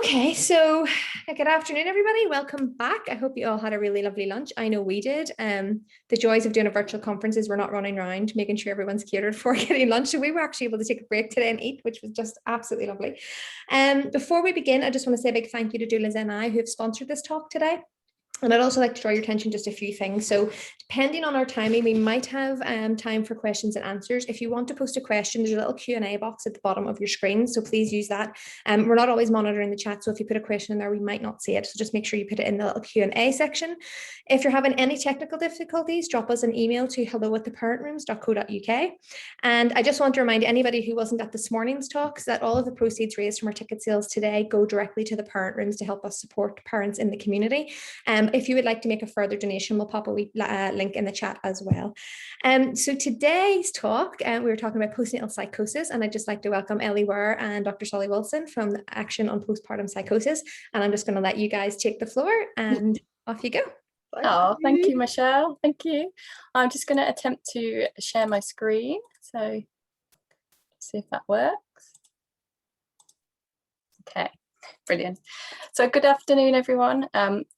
Okay, so good afternoon, everybody. Welcome back. I hope you all had a really lovely lunch. I know we did. The joys of doing a virtual conference is we're not running around making sure everyone's catered for getting lunch. So we were actually able to take a break today and eat, which was just absolutely lovely. Before we begin, I just want to say a big thank you to Doulas and I who have sponsored this talk today. And I'd also like to draw your attention to just a few things. So depending on our timing, we might have time for questions and answers. If you want to post a question, there's a little Q&A box at the bottom of your screen. So please use that. We're not always monitoring the chat. So if you put a question in there, we might not see it. So just make sure you put it in the little Q&A section. If you're having any technical difficulties, drop us an email to hello@theparentrooms.co.uk. And I just want to remind anybody who wasn't at this morning's talks that all of the proceeds raised from our ticket sales today go directly to the parent rooms to help us support parents in the community. If you would like to make a further donation, we'll pop a link in the chat as well. So today's talk, we were talking about postnatal psychosis, and I'd just like to welcome Ellie, Ware and Dr. Solly Wilson from the Action on Postpartum Psychosis. And I'm just going to let you guys take the floor and off you go. Thank you, Michelle. Thank you. I'm just going to attempt to share my screen. So see if that works. Okay. Brilliant. So good afternoon, everyone.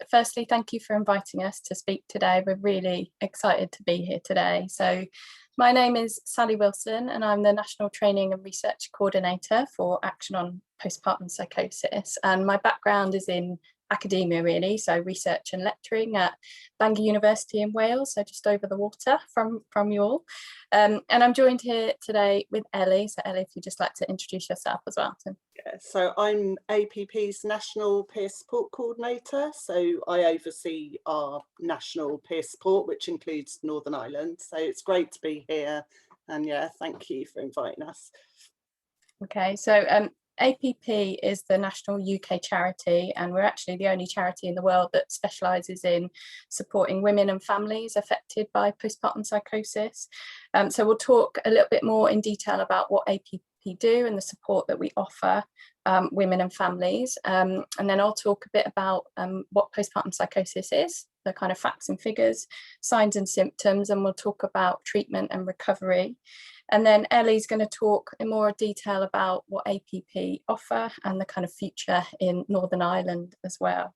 Firstly, thank you for inviting us to speak today. We're really excited to be here today. So my name is Sally Wilson and I'm the National Training and Research Coordinator for Action on Postpartum Psychosis. And my background is in academia, really, so research and lecturing at Bangor University in Wales, so just over the water from you all. And I'm joined here today with Ellie. So Ellie, if you'd just like to introduce yourself as well. So I'm APP's National Peer Support Coordinator, so I oversee our national peer support, which includes Northern Ireland. So it's great to be here, and yeah, thank you for inviting us. Okay, so APP is the national UK charity, and we're actually the only charity in the world that specialises in supporting women and families affected by postpartum psychosis. So we'll talk a little bit more in detail about what APP do and the support that we offer women and families. And then I'll talk a bit about what postpartum psychosis is, the kind of facts and figures, signs and symptoms, and we'll talk about treatment and recovery. And then Ellie's going to talk in more detail about what APP offer and the kind of future in Northern Ireland as well.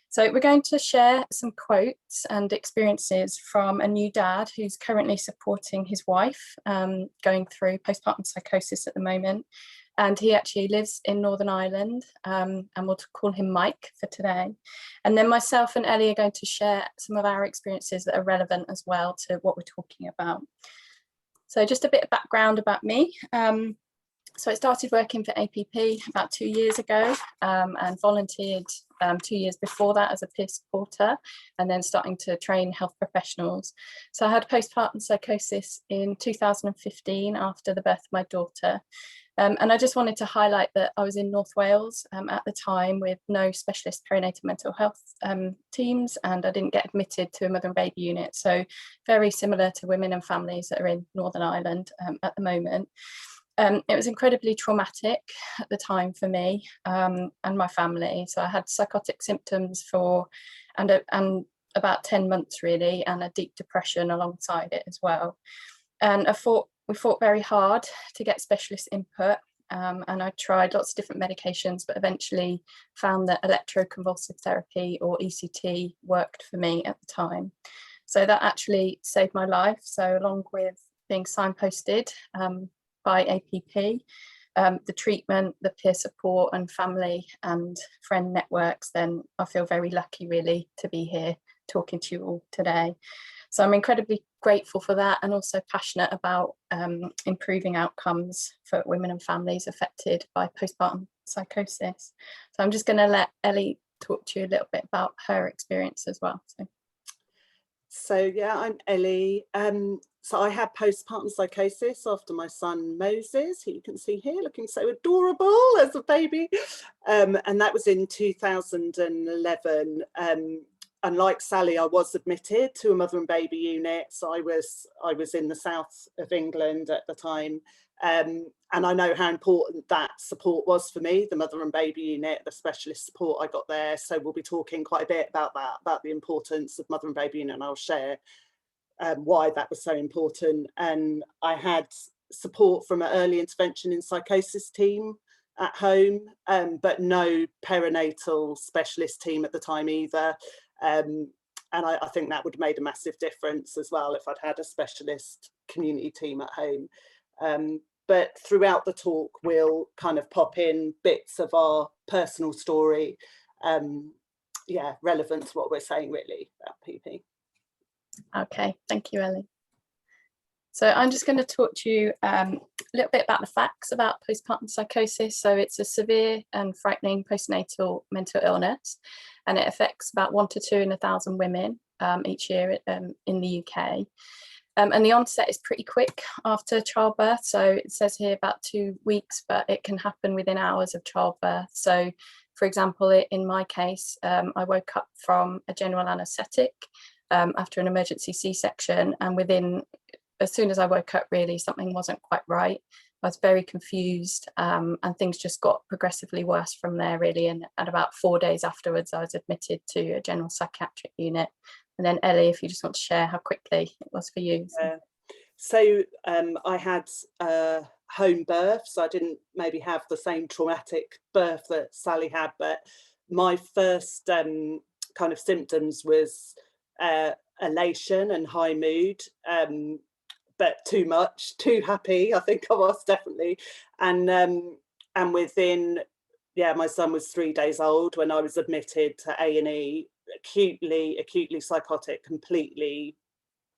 So we're going to share some quotes and experiences from a new dad who's currently supporting his wife going through postpartum psychosis at the moment. And he actually lives in Northern Ireland, and we'll call him Mike for today. And then myself and Ellie are going to share some of our experiences that are relevant as well to what we're talking about. So just a bit of background about me. So I started working for APP about 2 years ago and volunteered 2 years before that as a peer supporter, and then starting to train health professionals. So I had postpartum psychosis in 2015 after the birth of my daughter. And I just wanted to highlight that I was in North Wales at the time with no specialist perinatal mental health teams, and I didn't get admitted to a mother and baby unit. So very similar to women and families that are in Northern Ireland at the moment. It was incredibly traumatic at the time for me and my family. So I had psychotic symptoms for and about 10 months really, and a deep depression alongside it as well. And we fought very hard to get specialist input, and I tried lots of different medications, but eventually found that electroconvulsive therapy, or ECT, worked for me at the time. So that actually saved my life. So along with being signposted by APP, the treatment, the peer support and family and friend networks, then I feel very lucky really to be here talking to you all today. So I'm incredibly grateful for that, and also passionate about improving outcomes for women and families affected by postpartum psychosis. So I'm just going to let Ellie talk to you a little bit about her experience as well. So yeah, I'm Ellie. So I had postpartum psychosis after my son Moses, who you can see here looking so adorable as a baby. And that was in 2011. And like Sally, I was admitted to a mother and baby unit. So I was in the south of England at the time. And I know how important that support was for me, the mother and baby unit, the specialist support I got there. So we'll be talking quite a bit about that, about the importance of mother and baby unit, and I'll share why that was so important. And I had support from an early intervention in psychosis team at home, but no perinatal specialist team at the time either. And I think that would have made a massive difference as well if I'd had a specialist community team at home. But throughout the talk, we'll kind of pop in bits of our personal story, relevant to what we're saying really about PP. Okay, thank you, Ellie. So I'm just going to talk to you a little bit about the facts about postpartum psychosis. So it's a severe and frightening postnatal mental illness, and it affects about 1 to 2 in 1,000 women each year in the UK. And the onset is pretty quick after childbirth. So it says here about 2 weeks, but it can happen within hours of childbirth. So for example, in my case, I woke up from a general anaesthetic after an emergency C-section, and as soon as I woke up, really, something wasn't quite right. I was very confused, and things just got progressively worse from there, really. And about 4 days afterwards, I was admitted to a general psychiatric unit. And then Ellie, if you just want to share how quickly it was for you. So I had a home birth, so I didn't maybe have the same traumatic birth that Sally had, but my first kind of symptoms was elation and high mood, but too much, too happy, I think I was definitely. And within, my son was 3 days old when I was admitted to A&E, acutely psychotic, completely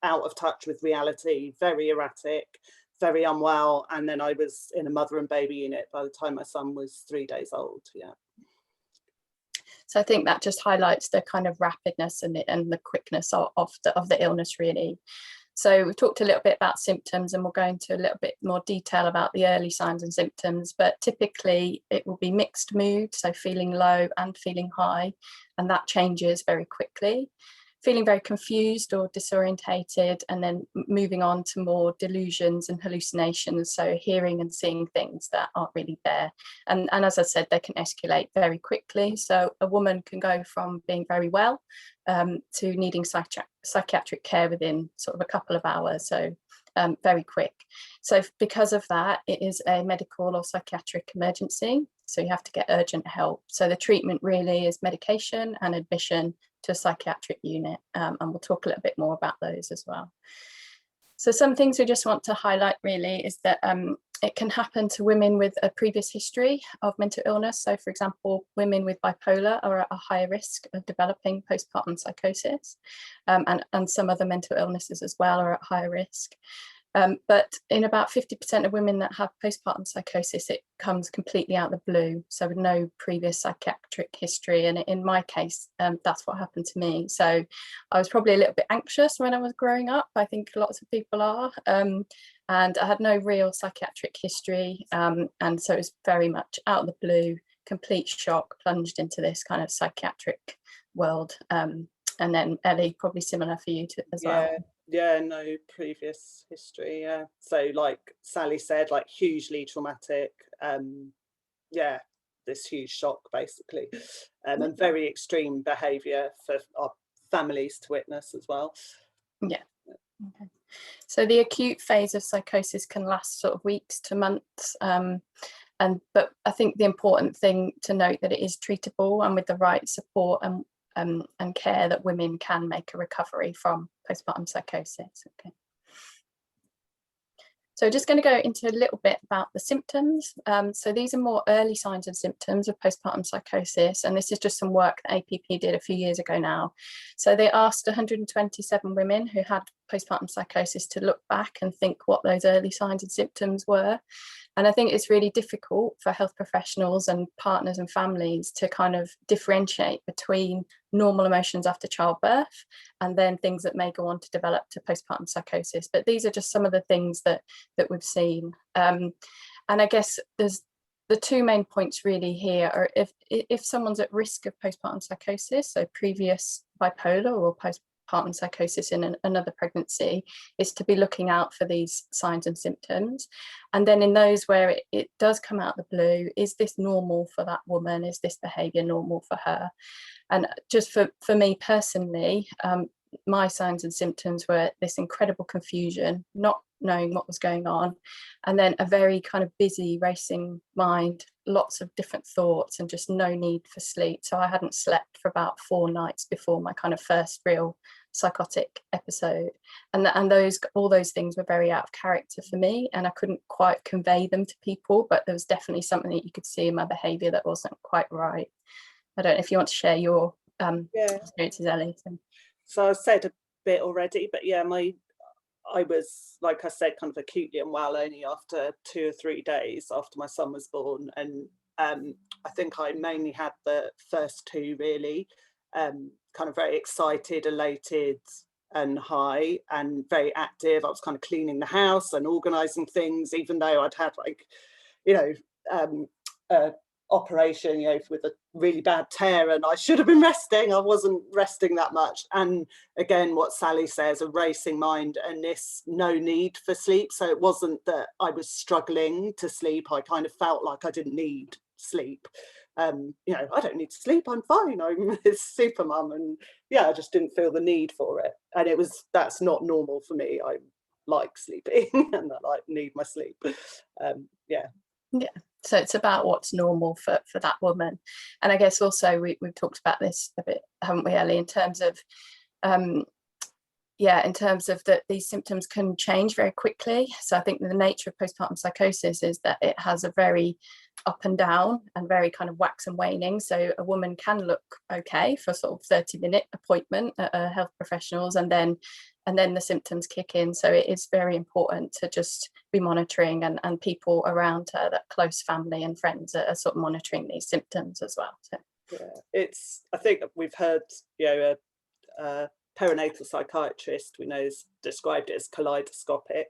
out of touch with reality, very erratic, very unwell. And then I was in a mother and baby unit by the time my son was 3 days old. Yeah. So I think that just highlights the kind of rapidness and the quickness of the illness, really. So we've talked a little bit about symptoms, and we'll go into a little bit more detail about the early signs and symptoms, but typically it will be mixed mood, so feeling low and feeling high, and that changes very quickly. Feeling very confused or disorientated, and then moving on to more delusions and hallucinations, so hearing and seeing things that aren't really there. And as I said, they can escalate very quickly. So a woman can go from being very well to needing psychiatric care within sort of a couple of hours, so very quick. So because of that, it is a medical or psychiatric emergency, so you have to get urgent help. So the treatment really is medication and admission to a psychiatric unit, and we'll talk a little bit more about those as well. So some things we just want to highlight really is that it can happen to women with a previous history of mental illness. So for example, women with bipolar are at a higher risk of developing postpartum psychosis, and some other mental illnesses as well are at higher risk. But in about 50% of women that have postpartum psychosis, it comes completely out of the blue, so with no previous psychiatric history. And in my case, that's what happened to me. So I was probably a little bit anxious when I was growing up. I think lots of people are. And I had no real psychiatric history. And so it was very much out of the blue, complete shock, plunged into this kind of psychiatric world. And then Ellie, probably similar for you as well. Yeah, no previous history. Yeah, so like Sally said, like hugely traumatic. This huge shock basically, and very extreme behaviour for our families to witness as well. Yeah. Okay. So the acute phase of psychosis can last sort of weeks to months. But I think the important thing to note that it is treatable, and with the right support and care, that women can make a recovery from postpartum psychosis. Okay. So just going to go into a little bit about the symptoms. So these are more early signs and symptoms of postpartum psychosis, and this is just some work that APP did a few years ago now. So they asked 127 women who had postpartum psychosis to look back and think what those early signs and symptoms were. And I think it's really difficult for health professionals and partners and families to kind of differentiate between normal emotions after childbirth and then things that may go on to develop to postpartum psychosis. But these are just some of the things that we've seen. And I guess there's the two main points really here are if someone's at risk of postpartum psychosis, so previous bipolar or postpartum psychosis in another pregnancy, is to be looking out for these signs and symptoms. And then in those where it does come out the blue, is this normal for that woman? Is this behaviour normal for her? And just for me personally, my signs and symptoms were this incredible confusion, not knowing what was going on, and then a very kind of busy racing mind, lots of different thoughts and just no need for sleep. So I hadn't slept for about 4 nights before my kind of first real psychotic episode, and all those things were very out of character for me, and I couldn't quite convey them to people, but there was definitely something that you could see in my behavior that wasn't quite right. I don't know if you want to share your experiences, Ellie. So I've said a bit already, but yeah, I was, like I said, kind of acutely unwell only after 2 or 3 days after my son was born, and I think I mainly had the first 2 really, kind of very excited, elated and high and very active. I was kind of cleaning the house and organising things, even though I'd had like, you know, operation, you know, with a really bad tear, and I should have been resting. I wasn't resting that much. And again, what Sally says, a racing mind and this no need for sleep. So it wasn't that I was struggling to sleep. I kind of felt like I didn't need sleep. You know, I don't need to sleep, I'm fine, I'm a super mum, and yeah, I just didn't feel the need for it. And that's not normal for me. I like sleeping and I like need my sleep. Yeah. So it's about what's normal for that woman. And I guess also we've talked about this a bit, haven't we, Ellie, in terms of that these symptoms can change very quickly. So I think the nature of postpartum psychosis is that it has a very up and down and very kind of wax and waning. So a woman can look okay for sort of 30-minute appointment at a health professionals, and then the symptoms kick in. So it is very important to just be monitoring, and people around her, that close family and friends, are sort of monitoring these symptoms as well. So yeah, I think we've heard, you know, a perinatal psychiatrist we know has described it as kaleidoscopic,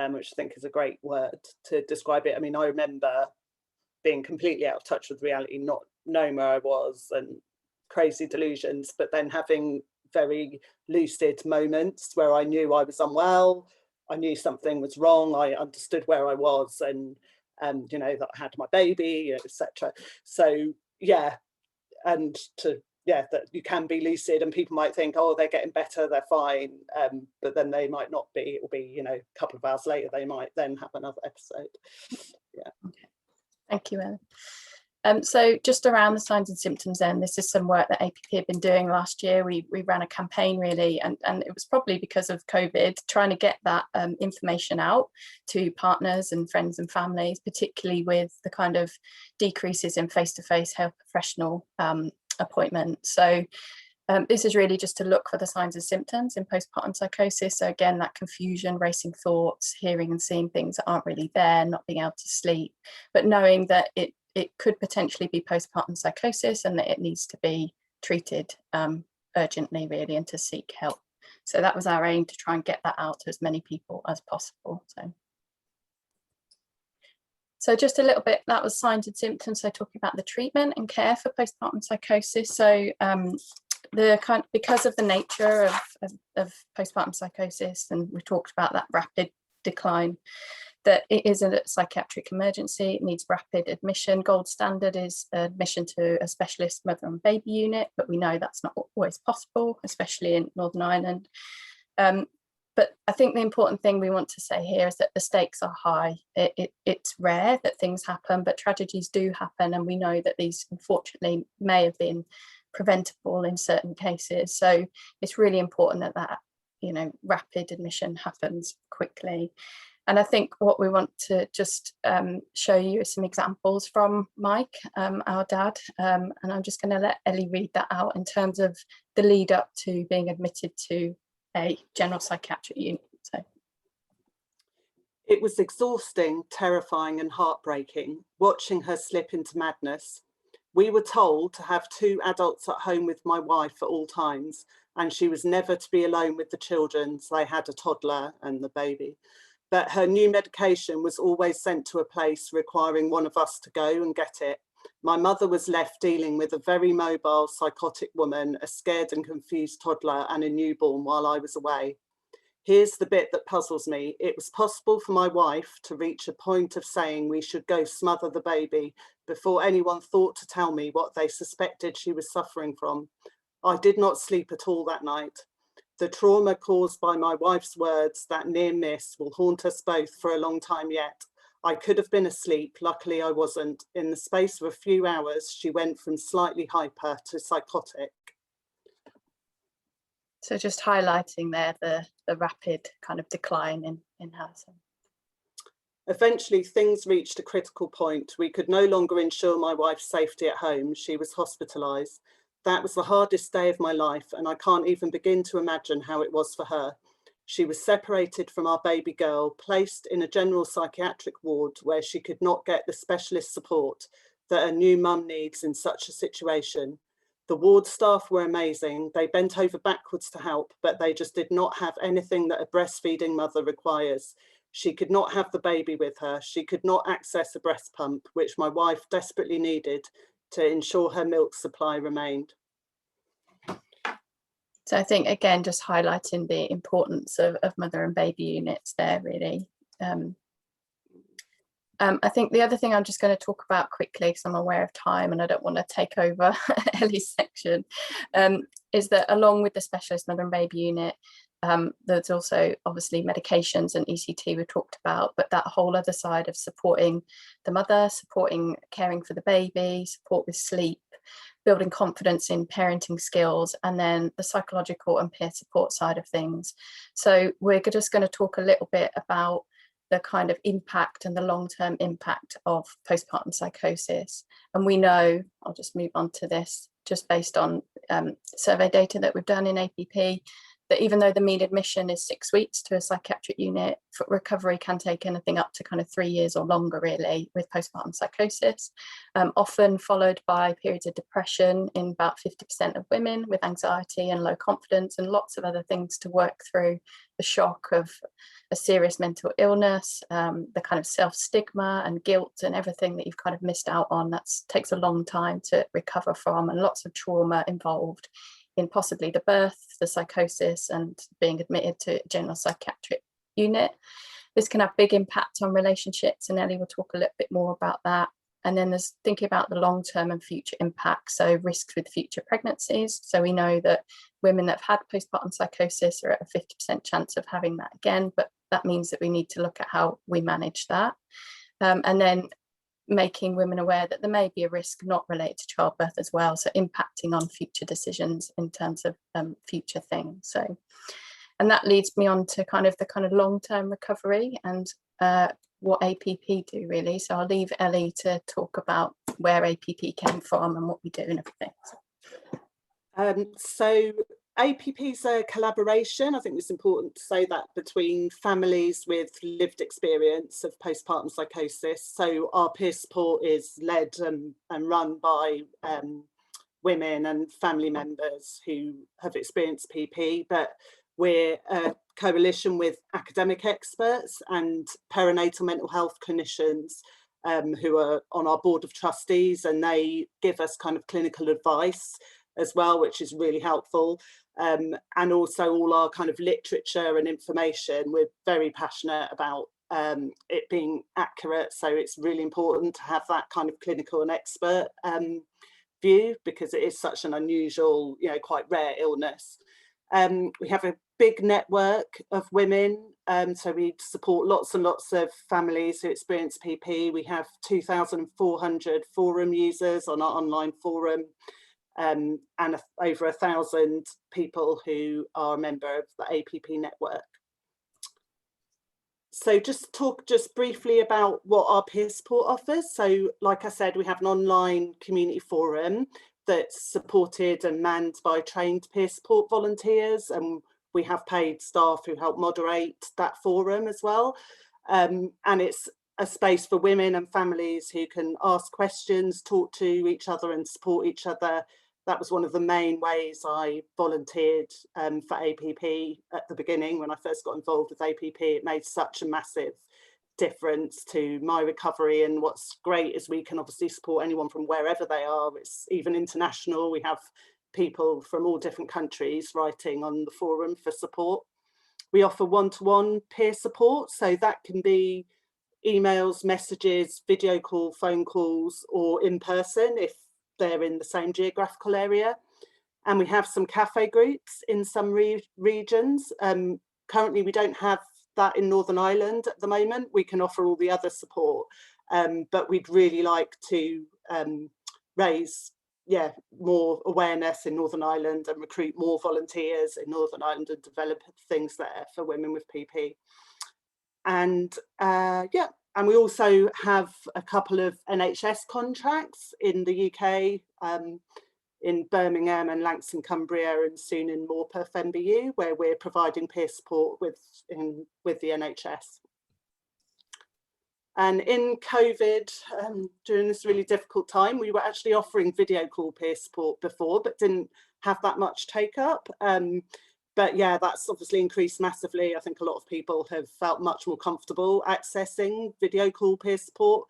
which I think is a great word to describe it. I mean, I remember being completely out of touch with reality, not knowing where I was, and crazy delusions, but then having very lucid moments where I knew I was unwell, I knew something was wrong, I understood where I was, and you know, that I had my baby, you know, etc. So yeah, and that you can be lucid, and people might think, oh, they're getting better, they're fine, but then they might not be. It will be, you know, a couple of hours later they might then have another episode. Yeah. Okay. Thank you, Ellie. So just around the signs and symptoms then, this is some work that APP had been doing last year. We ran a campaign really, and it was probably because of COVID, trying to get that information out to partners and friends and families, particularly with the kind of decreases in face-to-face health professional appointments. So this is really just to look for the signs and symptoms in postpartum psychosis. So again, that confusion, racing thoughts, hearing and seeing things that aren't really there, not being able to sleep, but knowing that it could potentially be postpartum psychosis and that it needs to be treated urgently really, and to seek help. So that was our aim, to try and get that out to as many people as possible. So just a little bit, that was signs and symptoms. So talking about the treatment and care for postpartum psychosis. So because of the nature of postpartum psychosis, and we talked about that rapid decline, that it is a psychiatric emergency, it needs rapid admission. Gold standard is admission to a specialist mother and baby unit, but we know that's not always possible, especially in Northern Ireland. But I think the important thing we want to say here is that the stakes are high. It's rare that things happen, but tragedies do happen, and we know that these unfortunately may have been preventable in certain cases. So it's really important that you know, rapid admission happens quickly. And I think what we want to just show you is some examples from Mike, our dad, and I'm just going to let Ellie read that out in terms of the lead up to being admitted to a general psychiatric unit. So it was exhausting, terrifying and heartbreaking watching her slip into madness. We were told to have 2 adults at home with my wife at all times, and she was never to be alone with the children, so they had a toddler and the baby. But her new medication was always sent to a place requiring one of us to go and get it. My mother was left dealing with a very mobile, psychotic woman, a scared and confused toddler and a newborn while I was away. Here's the bit that puzzles me. It was possible for my wife to reach a point of saying we should go smother the baby before anyone thought to tell me what they suspected she was suffering from. I did not sleep at all that night. The trauma caused by my wife's words, that near miss, will haunt us both for a long time yet. I could have been asleep, luckily I wasn't. In the space of a few hours, she went from slightly hyper to psychotic. So just highlighting there the rapid kind of decline in her. Eventually, things reached a critical point. We could no longer ensure my wife's safety at home. She was hospitalised. That was the hardest day of my life, and I can't even begin to imagine how it was for her. She was separated from our baby girl, placed in a general psychiatric ward where she could not get the specialist support that a new mum needs in such a situation. The ward staff were amazing. They bent over backwards to help, but they just did not have anything that a breastfeeding mother requires. She could not have the baby with her. She could not access a breast pump, which my wife desperately needed to ensure her milk supply remained. So I think, again, just highlighting the importance of mother and baby units there, really. I think the other thing I'm just going to talk about quickly, because I'm aware of time and I don't want to take over Ellie's section, is that along with the specialist mother and baby unit, there's also obviously medications and ECT we talked about, but that whole other side of supporting the mother, supporting caring for the baby, support with sleep, building confidence in parenting skills, and then the psychological and peer support side of things. So we're just going to talk a little bit about the kind of impact and the long-term impact of postpartum psychosis. And we know, I'll just move on to this, just based on survey data that we've done in APP, that even though the mean admission is 6 weeks to a psychiatric unit, recovery can take anything up to kind of 3 years or longer, really, with postpartum psychosis, often followed by periods of depression in about 50% of women, with anxiety and low confidence and lots of other things to work through, the shock of a serious mental illness, the kind of self-stigma and guilt and everything that you've kind of missed out on. That takes a long time to recover from, and lots of trauma involved in possibly the birth, the psychosis, and being admitted to a general psychiatric unit. This can have big impact on relationships, and Ellie will talk a little bit more about that. And then there's thinking about the long-term and future impacts, so risks with future pregnancies. So we know that women that have had postpartum psychosis are at a 50% chance of having that again, but that means that we need to look at how we manage that. And then making women aware that there may be a risk not related to childbirth as well, so impacting on future decisions in terms of future things. So, and that leads me on to the long-term recovery and what APP do, really. So I'll leave Ellie to talk about where APP came from and what we do and everything. So APP is a collaboration, I think it's important to say that, between families with lived experience of postpartum psychosis. So our peer support is led and run by women and family members who have experienced PP, but we're a coalition with academic experts and perinatal mental health clinicians who are on our board of trustees, and they give us kind of clinical advice as well, which is really helpful. And also all our kind of literature and information, we're very passionate about it being accurate. So it's really important to have that kind of clinical and expert view, because it is such an unusual, quite rare illness. We have a big network of women, so we support lots and lots of families who experience PP. We have 2,400 forum users on our online forum, and over 1,000 people who are a member of the APP network. So just briefly about what our peer support offers. So like I said, we have an online community forum that's supported and manned by trained peer support volunteers, and we have paid staff who help moderate that forum as well. And it's a space for women and families who can ask questions, talk to each other and support each other. That was one of the main ways I volunteered for APP at the beginning. When I first got involved with APP, it made such a massive difference to my recovery. And what's great is we can obviously support anyone from wherever they are. It's even international. We have people from all different countries writing on the forum for support. We offer one-to-one peer support, so that can be emails, messages, video call, phone calls, or in person if they're in the same geographical area. And we have some cafe groups in some regions. Currently, we don't have that in Northern Ireland at the moment. We can offer all the other support, but we'd really like to raise more awareness in Northern Ireland and recruit more volunteers in Northern Ireland and develop things there for women with PP. And and we also have a couple of NHS contracts in the UK, in Birmingham and Langston Cumbria, and soon in Morpeth MBU, where we're providing peer support with the NHS. And in COVID, during this really difficult time, we were actually offering video call peer support before, but didn't have that much take up. But yeah, that's obviously increased massively. I think a lot of people have felt much more comfortable accessing video call peer support.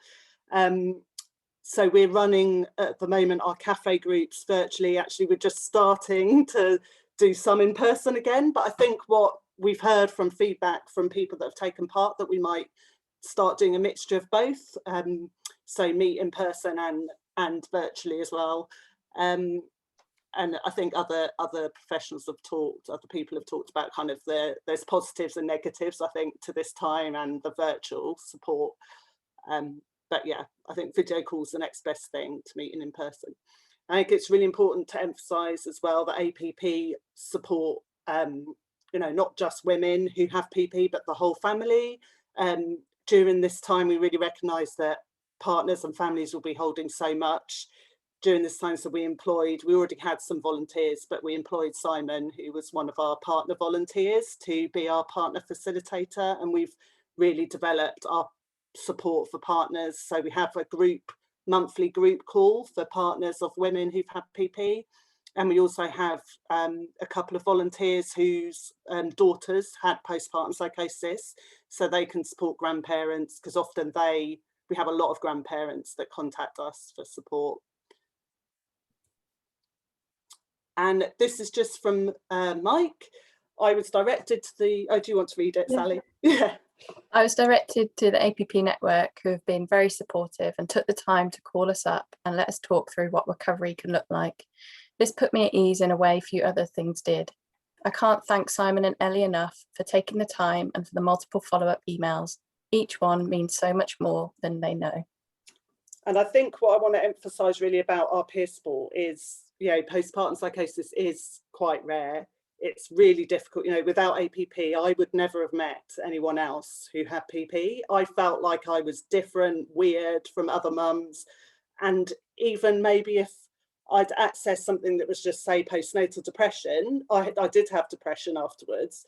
So we're running at the moment our cafe groups virtually. Actually, we're just starting to do some in person again. But I think what we've heard from feedback from people that have taken part, that we might start doing a mixture of both. So meet in person and virtually as well. And I think other professionals have talked, other people have talked about kind of there's positives and negatives, I think, to this time and the virtual support. But yeah, I think video call is the next best thing to meeting in person. I think it's really important to emphasise as well that APP support, not just women who have PP, but the whole family. During this time, we really recognise that partners and families will be holding so much during this time. So we already had some volunteers, but we employed Simon, who was one of our partner volunteers, to be our partner facilitator. And we've really developed our support for partners. So we have a monthly group call for partners of women who've had PP. And we also have a couple of volunteers whose daughters had postpartum psychosis, so they can support grandparents, because often we have a lot of grandparents that contact us for support. And this is just from Mike. I was directed to do you want to read it, Sally? Yeah. I was directed to the APP network, who have been very supportive and took the time to call us up and let us talk through what recovery can look like. This put me at ease in a way few other things did. I can't thank Simon and Ellie enough for taking the time and for the multiple follow-up emails. Each one means so much more than they know. And I think what I want to emphasise really about our peer support is, postpartum psychosis is quite rare. It's really difficult. Without APP, I would never have met anyone else who had PP. I felt like I was different, weird from other mums. And even maybe if I'd accessed something that was just, say, postnatal depression, I did have depression afterwards,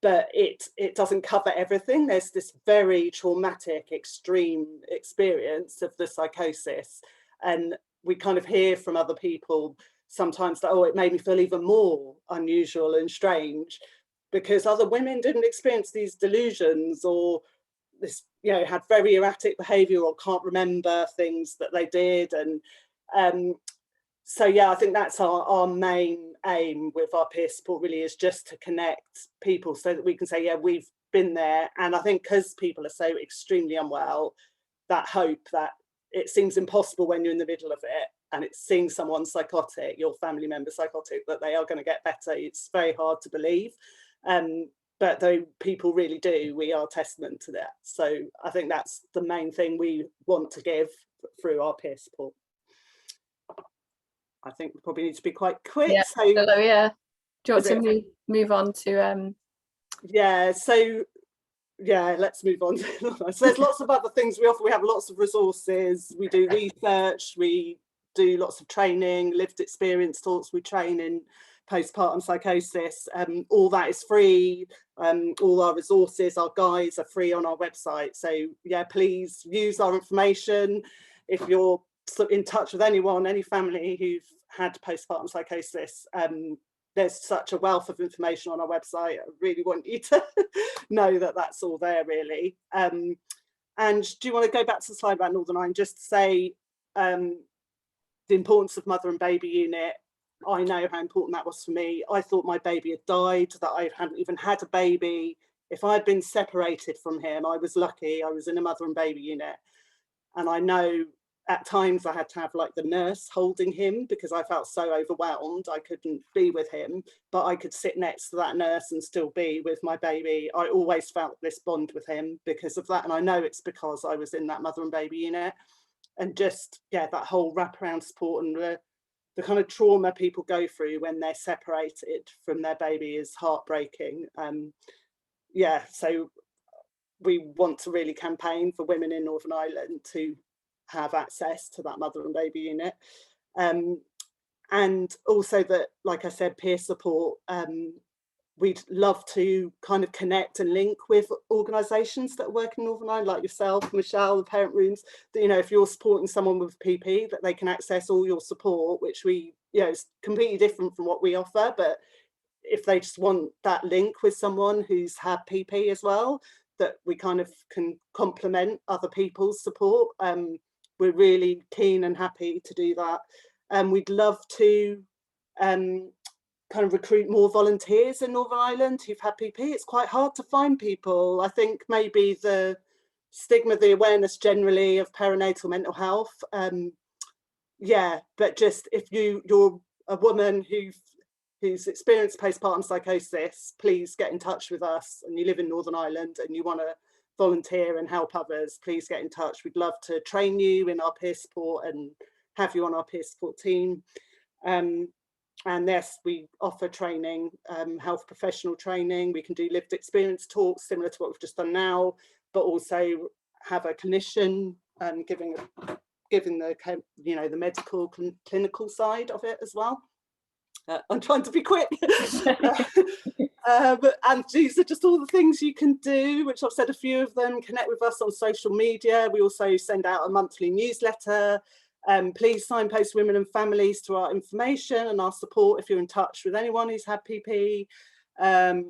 but it doesn't cover everything. There's this very traumatic, extreme experience of the psychosis. And we kind of hear from other people sometimes that, it made me feel even more unusual and strange because other women didn't experience these delusions, or this, had very erratic behaviour or can't remember things that they did. And so, yeah, I think that's our main aim with our peer support, really, is just to connect people so that we can say, yeah, we've been there. And I think because people are so extremely unwell, that hope that it seems impossible when you're in the middle of it and it's seeing someone psychotic, your family member psychotic, that they are going to get better. It's very hard to believe. But though people really do, we are testament to that. So I think that's the main thing we want to give through our peer support. I think we probably need to be quite quick. Yeah. So yeah. Do you want to move on to yeah, so yeah, let's move on. So there's lots of other things we offer. We have lots of resources, we do research, we do lots of training, lived experience talks, we train in postpartum psychosis. All that is free. All our resources, our guides are free on our website. So yeah, please use our information. If you're in touch with anyone, any family who've had postpartum psychosis, there's such a wealth of information on our website. I really want you to know that that's all there, really. And do you want to go back to the slide about Northern Ireland, just to say the importance of mother and baby unit? I know how important that was for me. I thought my baby had died, that I hadn't even had a baby. If I had been separated from him, I was lucky. I was in a mother and baby unit. And I know at times I had to have like the nurse holding him because I felt so overwhelmed I couldn't be with him, but I could sit next to that nurse and still be with my baby. I always felt this bond with him because of that, and I know it's because I was in that mother and baby unit. And just, yeah, that whole wraparound support and the kind of trauma people go through when they're separated from their baby is heartbreaking. Yeah, so we want to really campaign for women in Northern Ireland to have access to that mother and baby unit. And also that, like I said, peer support. We'd love to kind of connect and link with organisations that work in Northern Ireland, like yourself, Michelle, the parent rooms, that, you know, if you're supporting someone with PP, that they can access all your support, which we, you know, it's completely different from what we offer. But if they just want that link with someone who's had PP as well, that we kind of can complement other people's support. We're really keen and happy to do that. We'd love to kind of recruit more volunteers in Northern Ireland who've had PP. It's quite hard to find people. I think maybe the stigma, the awareness generally of perinatal mental health. Yeah, but just if you're a woman who's experienced postpartum psychosis, please get in touch with us, and you live in Northern Ireland and you want to volunteer and help others, please get in touch. We'd love to train you in our peer support and have you on our peer support team. And yes, we offer training, health professional training. We can do lived experience talks similar to what we've just done now, but also have a clinician giving the, you know, the medical clinical side of it as well. I'm trying to be quick. And these are just all the things you can do, which I've said a few of them. Connect with us on social media. We also send out a monthly newsletter. Please signpost women and families to our information and our support if you're in touch with anyone who's had PP.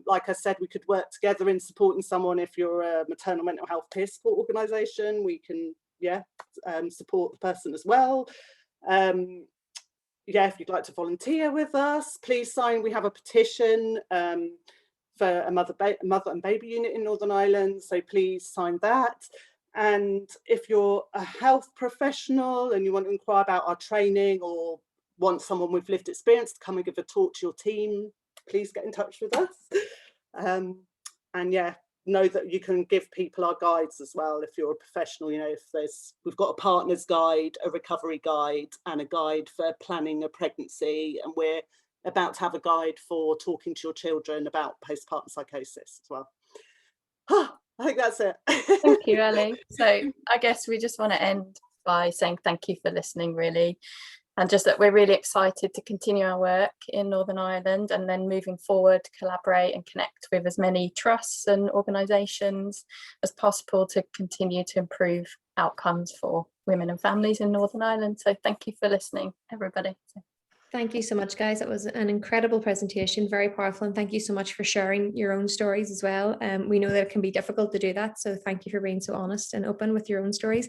Like I said, we could work together in supporting someone. If you're a maternal mental health peer support organisation, we can, yeah, support the person as well. Yeah, if you'd like to volunteer with us, please sign. We have a petition for a mother and baby unit in Northern Ireland, so please sign that. And if you're a health professional and you want to inquire about our training or want someone with lived experience to come and give a talk to your team, please get in touch with us. And yeah, know that you can give people our guides as well if you're a professional. You know, if we've got a partner's guide, a recovery guide, and a guide for planning a pregnancy, and we're about to have a guide for talking to your children about postpartum psychosis as well. I think that's it. Thank you, Ellie. So I guess we just want to end by saying thank you for listening, really, and just that we're really excited to continue our work in Northern Ireland, and then moving forward collaborate and connect with as many trusts and organisations as possible to continue to improve outcomes for women and families in Northern Ireland. So thank you for listening, everybody. Thank you so much, guys. That was an incredible presentation, very powerful, and thank you so much for sharing your own stories as well. We know that it can be difficult to do that, so thank you for being so honest and open with your own stories.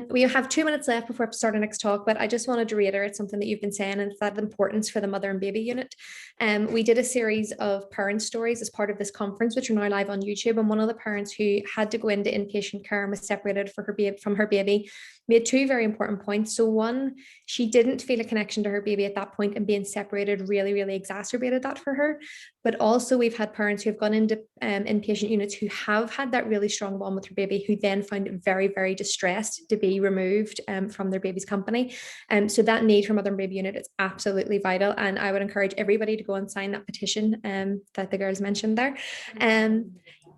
We have 2 minutes left before we start our next talk, but I just wanted to reiterate something that you've been saying, and it's that importance for the mother and baby unit. We did a series of parent stories as part of this conference, which are now live on YouTube, and one of the parents who had to go into inpatient care and was separated from her baby made 2 very important points. So one, she didn't feel a connection to her baby at that point, and being separated really, really exacerbated that for her. But also we've had parents who have gone into inpatient units who have had that really strong bond with their baby, who then find it very, very distressed to be removed from their baby's company. So that need for mother and baby unit is absolutely vital. And I would encourage everybody to go and sign that petition that the girls mentioned there.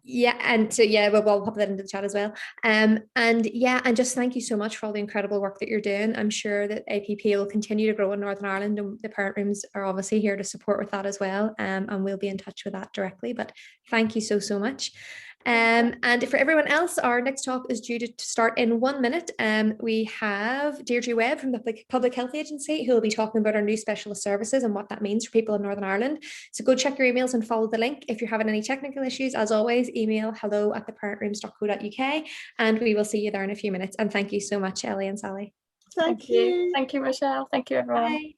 Yeah, and so yeah, we'll pop that into the chat as well. And yeah, and just thank you so much for all the incredible work that you're doing. I'm sure that APP will continue to grow in Northern Ireland, and the parent rooms are obviously here to support with that as well. And we'll be in touch with that directly. But thank you so much. And for everyone else, our next talk is due to start in 1 minute. We have Deirdre Webb from the Public Health Agency, who will be talking about our new specialist services and what that means for people in Northern Ireland. So go check your emails and follow the link. If you're having any technical issues, as always, email hello@theparentrooms.co.uk, and we will see you there in a few minutes. And thank you so much, Ellie and Sally. Thank you. Thank you, Michelle. Thank you, everyone. Bye.